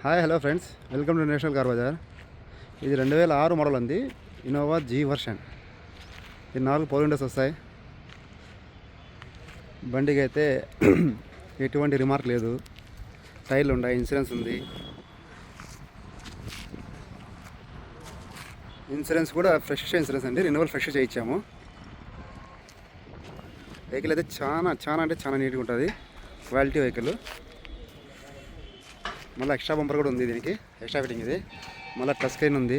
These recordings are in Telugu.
Hi hello friends, welcome to National Car Bazaar. ఇది 2006 మోడల్ ఉంది, ఇన్నోవా జీ వర్షన్. ఇది 4 పవర్ విండోస్ వస్తాయి. బండికి అయితే ఎటువంటి రిమార్క్ లేదు. టైర్లు ఉన్నాయి, ఇన్సూరెన్స్ ఉంది. ఇన్సూరెన్స్ కూడా ఫ్రెష్ ఇన్సూరెన్స్ అండి, రెన్యువల్ ఫ్రెష్ చేయించాము. వెహికల్ అయితే చాలా నీట్గా ఉంటుంది, క్వాలిటీ వెహికల్. మళ్ళీ ఎక్స్ట్రా బంపర్ కూడా ఉంది, దీనికి ఎక్స్ట్రా ఫిట్టింగ్. ఇది మళ్ళీ టచ్ స్క్రీన్ ఉంది,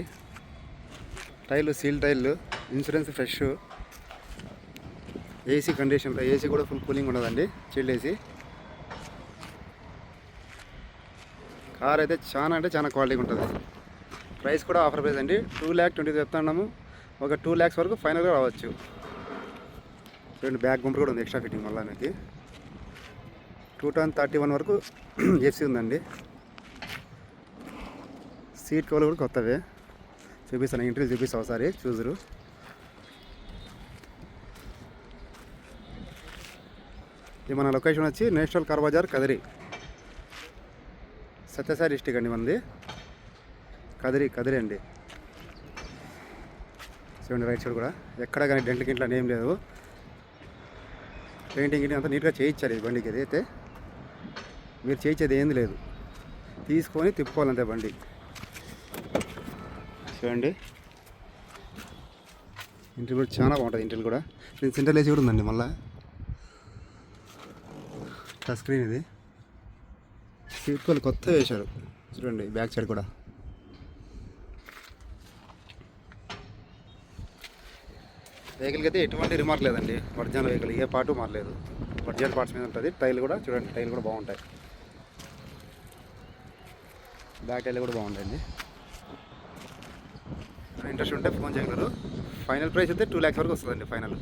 టైర్లు సీల్ టైర్లు, ఇన్సూరెన్స్ ఫ్రెష్, ఏసీ కండిషన్లో. ఏసీ కూడా ఫుల్ కూలింగ్ ఉండదండి, చిల్డ్ ఏసీ. కార్ అయితే చాలా క్వాలిటీగా ఉంటుంది. ప్రైస్ కూడా ఆఫర్ ప్రైస్ అండి, 2,20,000 చెప్తున్నాము. ఒక 2 lakhs వరకు ఫైనల్గా రావచ్చు. చూడండి, బ్యాక్ బంపర్ కూడా ఉంది ఎక్స్ట్రా ఫిట్టింగ్. మళ్ళీ మీకు 2031 వరకు ఏసీ ఉందండి. సీట్ కవర్లు కూడా కొత్తవే, చూపిస్తాను. ఇంటర్వ్యూ చూపిస్తాను ఒకసారి, చూదురు. ఇది మన లొకేషన్ వచ్చి National Car Bazaar, Kadiri, Sathya Sai district అండి మనది. కదిరి అండి. చూడండి, రైట్ సైడ్ కూడా ఎక్కడ కానీ డెంట్ గింట్ల ఏం లేదు. పెయింటింగ్ అంతా నీట్గా చేయించారు ఈ బండికి. అయితే మీరు చేయించేది ఏంది లేదు, తీసుకొని తిప్పుకోవాలంతే బండి. చూడండి, ఇంటికి కూడా చాలా బాగుంటుంది. ఇంటికి కూడా సెంట్రల్ ఏసీ కూడా ఉందండి. మళ్ళీ టచ్ స్క్రీన్. ఇది సీట్ కవర్లు కొత్త వేశారు. చూడండి, బ్యాక్ సైడ్ కూడా. వెహికల్కి అయితే ఎటువంటి రిమార్క్ లేదండి. ఒరిజినల్ వెహికల్, ఏ పార్టు మారలేదు. ఒరిజినల్ పార్ట్స్ మీద ఉంటుంది. టైర్లు కూడా చూడండి, టైర్లు కూడా బాగుంటాయి. బ్యాక్ టైర్లు కూడా బాగుంటాయండి. ఇంట్రెస్ట్ ఉంటే ఫోన్ చేయగలరు. ఫైనల్ ప్రైస్ అయితే 2 lakhs వరకు వస్తుందండి ఫైనల్.